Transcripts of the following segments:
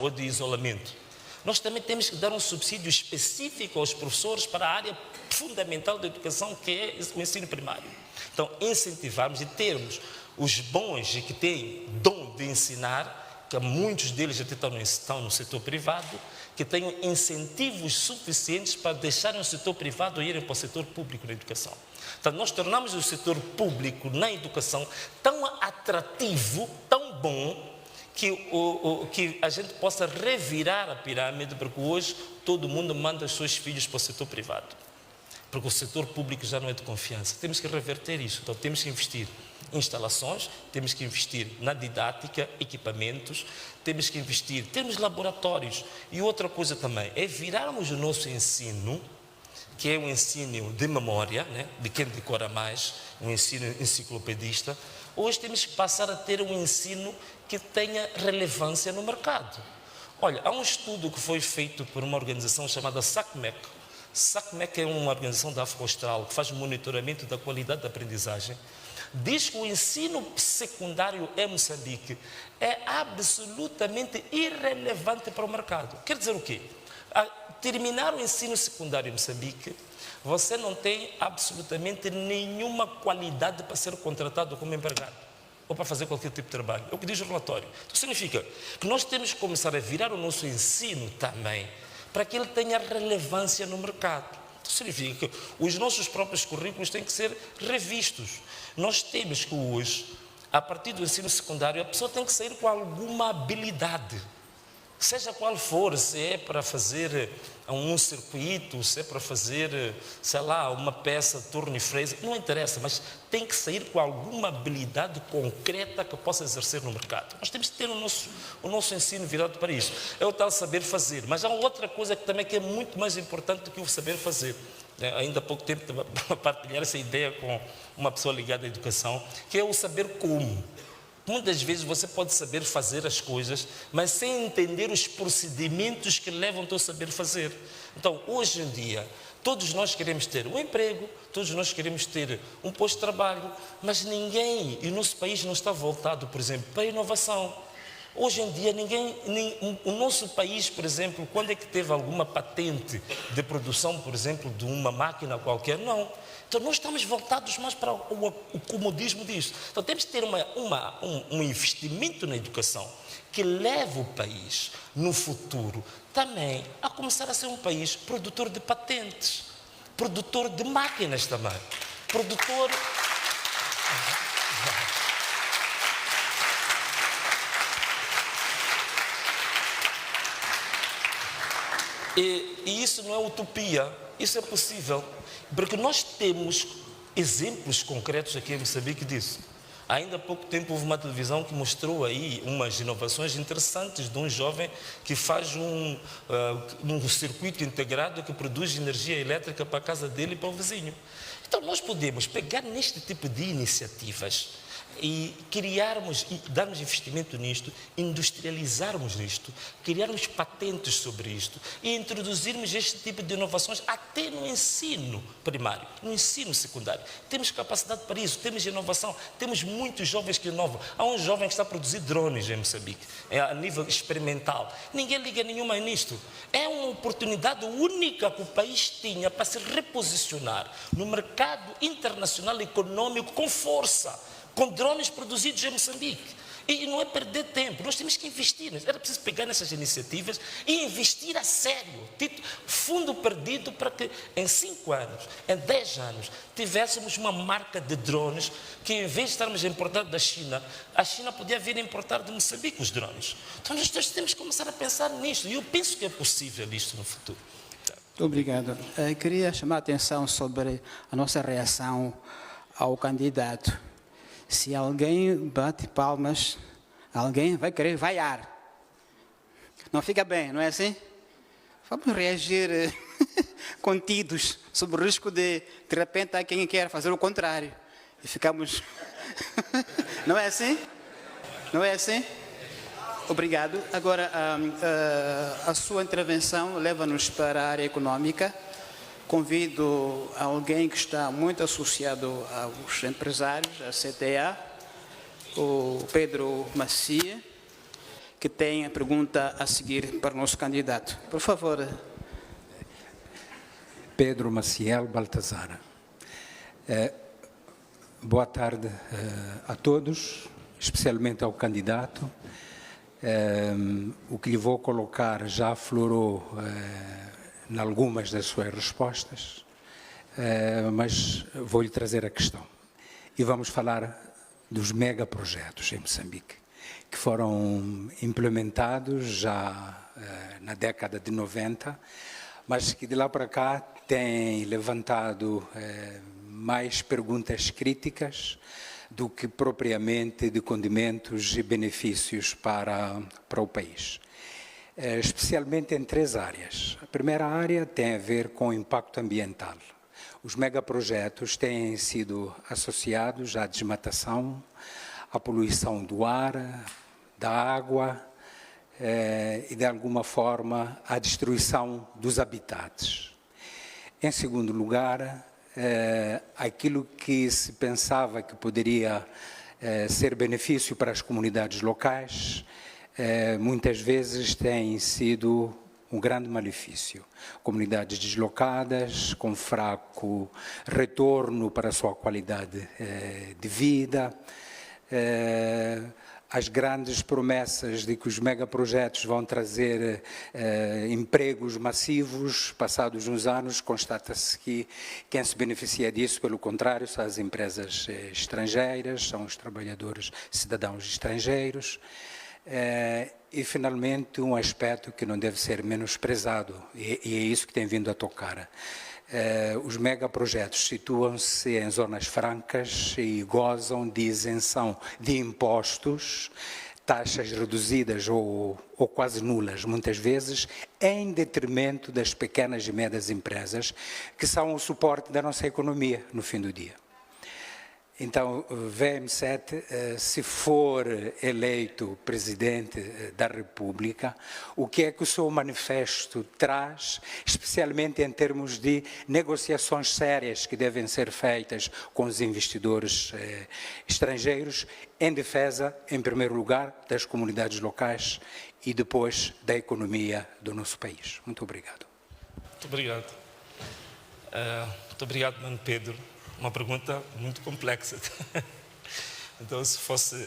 ou de isolamento. Nós também temos que dar um subsídio específico aos professores para a área fundamental da educação, que é o ensino primário. Então, incentivarmos e termos os bons e que têm dom de ensinar, que muitos deles até estão no setor privado, que tenham incentivos suficientes para deixarem o setor privado e irem para o setor público na educação. Então, nós tornamos o setor público na educação tão atrativo, tão bom, que a gente possa revirar a pirâmide, porque hoje todo mundo manda os seus filhos para o setor privado, porque o setor público já não é de confiança. Temos que reverter isso. Então temos que investir em instalações, temos que investir na didática, equipamentos, temos que investir, temos laboratórios. E outra coisa também é virarmos o nosso ensino, que é um ensino de memória, né, de quem decora mais, um ensino enciclopedista. Hoje temos que passar a ter um ensino que tenha relevância no mercado. Olha, há um estudo que foi feito por uma organização chamada SACMEC. SACMEC é uma organização da África Austral que faz monitoramento da qualidade da aprendizagem. Diz que o ensino secundário em Moçambique é absolutamente irrelevante para o mercado. Quer dizer o quê? A terminar o ensino secundário em Moçambique, você não tem absolutamente nenhuma qualidade para ser contratado como empregado ou para fazer qualquer tipo de trabalho. É o que diz o relatório. Então significa que nós temos que começar a virar o nosso ensino também para que ele tenha relevância no mercado. Então significa que os nossos próprios currículos têm que ser revistos. Nós temos que hoje, a partir do ensino secundário, a pessoa tem que sair com alguma habilidade. Seja qual for, se é para fazer um circuito, se é para fazer, sei lá, uma peça, torno e freio, não interessa, mas tem que sair com alguma habilidade concreta que possa exercer no mercado. Nós temos que ter o nosso ensino virado para isso. É o tal saber fazer, mas há outra coisa que também é muito mais importante do que o saber fazer. Ainda há pouco tempo de partilhar essa ideia com uma pessoa ligada à educação, que é o saber como. Muitas vezes você pode saber fazer as coisas, mas sem entender os procedimentos que levam ao saber fazer. Então, hoje em dia, todos nós queremos ter um emprego, todos nós queremos ter um posto de trabalho, mas ninguém, e o nosso país não está voltado, por exemplo, para a inovação. Hoje em dia, o nosso país, por exemplo, quando é que teve alguma patente de produção, por exemplo, de uma máquina qualquer? Não. Então, nós estamos voltados mais para o comodismo disso. Então, temos que ter um investimento na educação que leve o país, no futuro, também a começar a ser um país produtor de patentes, produtor de máquinas também, produtor... E isso não é utopia, isso é possível, porque nós temos exemplos concretos aqui em Moçambique disso. Ainda há pouco tempo houve uma televisão que mostrou aí umas inovações interessantes de um jovem que faz um circuito integrado que produz energia elétrica para a casa dele e para o vizinho. Então nós podemos pegar neste tipo de iniciativas e criarmos e darmos investimento nisto, industrializarmos isto, criarmos patentes sobre isto e introduzirmos este tipo de inovações até no ensino primário, no ensino secundário. Temos capacidade para isso, temos inovação, temos muitos jovens que inovam. Há um jovem que está a produzir drones em Moçambique, a nível experimental. Ninguém liga nenhuma nisto. É uma oportunidade única que o país tinha para se reposicionar no mercado internacional econômico com força, com drones produzidos em Moçambique. E não é perder tempo, nós temos que investir. Era preciso pegar nessas iniciativas e investir a sério. Fundo perdido para que em 5 anos, em 10 anos, tivéssemos uma marca de drones que, em vez de estarmos a importar da China, a China podia vir a importar de Moçambique os drones. Então nós temos que começar a pensar nisto. E eu penso que é possível isto no futuro. Muito obrigado. Queria chamar a atenção sobre a nossa reação ao candidato. Se alguém bate palmas, alguém vai querer vaiar. Não fica bem, não é assim? Vamos reagir contidos, sob o risco de repente, há quem quer fazer o contrário. E ficamos... Não é assim? Não é assim? Obrigado. Agora, a sua intervenção leva-nos para a área econômica. Convido alguém que está muito associado aos empresários, a CTA, o Pedro Macia, que tem a pergunta a seguir para o nosso candidato. Por favor. Pedro Maciel Baltazar. Boa tarde a todos, especialmente ao candidato. O que lhe vou colocar já aflorou em algumas das suas respostas, mas vou-lhe trazer a questão. E vamos falar dos megaprojetos em Moçambique, que foram implementados já na década de 90, mas que de lá para cá têm levantado mais perguntas críticas do que propriamente de condimentos e benefícios para o país. Especialmente em 3 áreas. A primeira área tem a ver com o impacto ambiental. Os megaprojetos têm sido associados à desmatação, à poluição do ar, da água e, de alguma forma, à destruição dos habitats. Em segundo lugar, aquilo que se pensava que poderia ser benefício para as comunidades locais, muitas vezes tem sido um grande malefício. Comunidades deslocadas, com fraco retorno para a sua qualidade de vida, as grandes promessas de que os megaprojetos vão trazer empregos massivos, passados uns anos, constata-se que quem se beneficia disso, pelo contrário, são as empresas estrangeiras, são os trabalhadores cidadãos estrangeiros. E, finalmente, um aspecto que não deve ser menosprezado, e é isso que tem vindo a tocar. Os megaprojetos situam-se em zonas francas e gozam de isenção de impostos, taxas reduzidas ou quase nulas, muitas vezes, em detrimento das pequenas e médias empresas, que são o suporte da nossa economia no fim do dia. Então, VM7, se for eleito presidente da República, o que é que o seu manifesto traz, especialmente em termos de negociações sérias que devem ser feitas com os investidores estrangeiros, em defesa, em primeiro lugar, das comunidades locais e depois da economia do nosso país. Muito obrigado. Muito obrigado. Muito obrigado, Mano Pedro. Uma pergunta muito complexa. Então, se fosse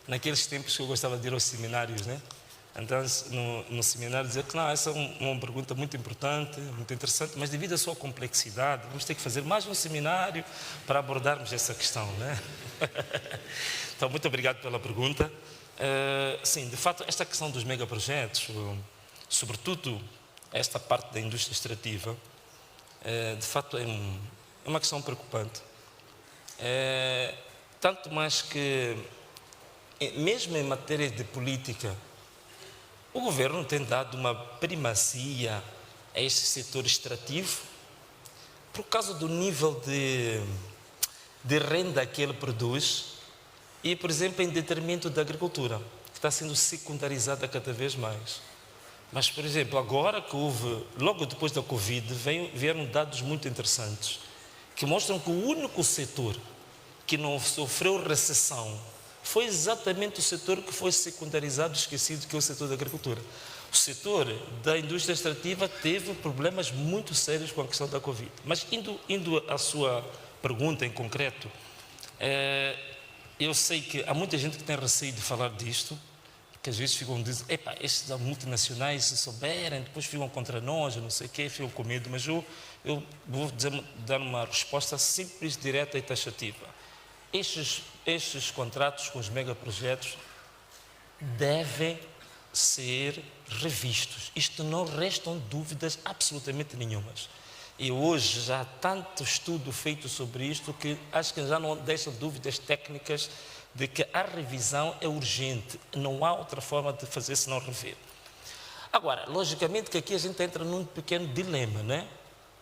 naqueles tempos que eu gostava de ir aos seminários, né? Então, no seminário, dizer que não, essa é uma pergunta muito importante, muito interessante, mas devido à sua complexidade, vamos ter que fazer mais um seminário para abordarmos essa questão, né? Então, muito obrigado pela pergunta. Sim, de fato, esta questão dos megaprojetos, sobretudo esta parte da indústria extrativa, de fato é uma questão preocupante. Tanto mais que, mesmo em matéria de política, o governo tem dado uma primacia a este setor extrativo por causa do nível de renda que ele produz e, por exemplo, em detrimento da agricultura, que está sendo secundarizada cada vez mais. Mas, por exemplo, agora que houve, logo depois da Covid, vieram dados muito interessantes, que mostram que o único setor que não sofreu recessão foi exatamente o setor que foi secundarizado, esquecido, que é o setor da agricultura. O setor da indústria extrativa teve problemas muito sérios com a questão da Covid. Mas indo à sua pergunta em concreto, eu sei que há muita gente que tem receio de falar disto, que às vezes dizem, epá, estes multinacionais, se souberem, depois ficam contra nós, não sei o quê, ficam com medo, mas eu vou dar uma resposta simples, direta e taxativa. Estes contratos com os megaprojetos devem ser revistos. Isto não restam dúvidas absolutamente nenhumas. E hoje já há tanto estudo feito sobre isto que acho que já não deixa dúvidas técnicas de que a revisão é urgente, não há outra forma de fazer senão rever. Agora, logicamente que aqui a gente entra num pequeno dilema, né?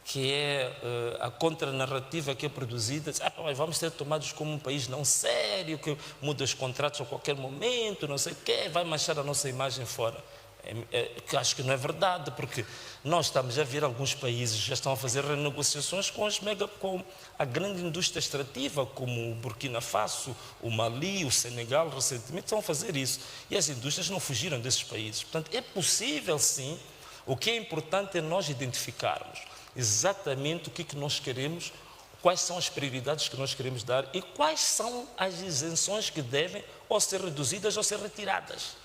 Que é a contranarrativa que é produzida, mas vamos ser tomados como um país não sério, que muda os contratos a qualquer momento, não sei o quê, vai manchar a nossa imagem fora. Que acho que não é verdade, porque nós estamos a ver alguns países já estão a fazer renegociações com a grande indústria extrativa, como o Burkina Faso, o Mali, o Senegal, recentemente estão a fazer isso. E as indústrias não fugiram desses países. Portanto, é possível sim. O que é importante é nós identificarmos exatamente o que nós queremos, quais são as prioridades que nós queremos dar e quais são as isenções que devem ou ser reduzidas ou ser retiradas.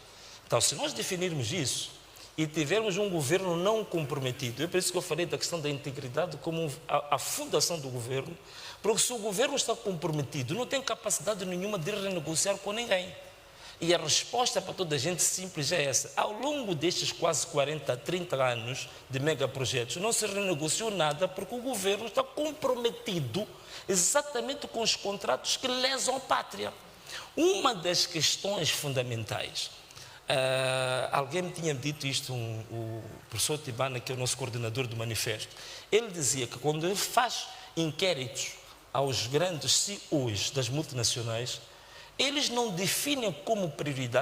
Então, se nós definirmos isso e tivermos um governo não comprometido, é por isso que eu falei da questão da integridade como a fundação do governo, porque se o governo está comprometido, não tem capacidade nenhuma de renegociar com ninguém. E a resposta para toda a gente simples é essa. Ao longo destes quase 40, 30 anos de megaprojetos, não se renegociou nada porque o governo está comprometido exatamente com os contratos que lesam a pátria. Uma das questões fundamentais, alguém me tinha dito isto, o professor Tibana, que é o nosso coordenador do manifesto, ele dizia que quando ele faz inquéritos aos grandes CEOs das multinacionais, eles não definem como prioridade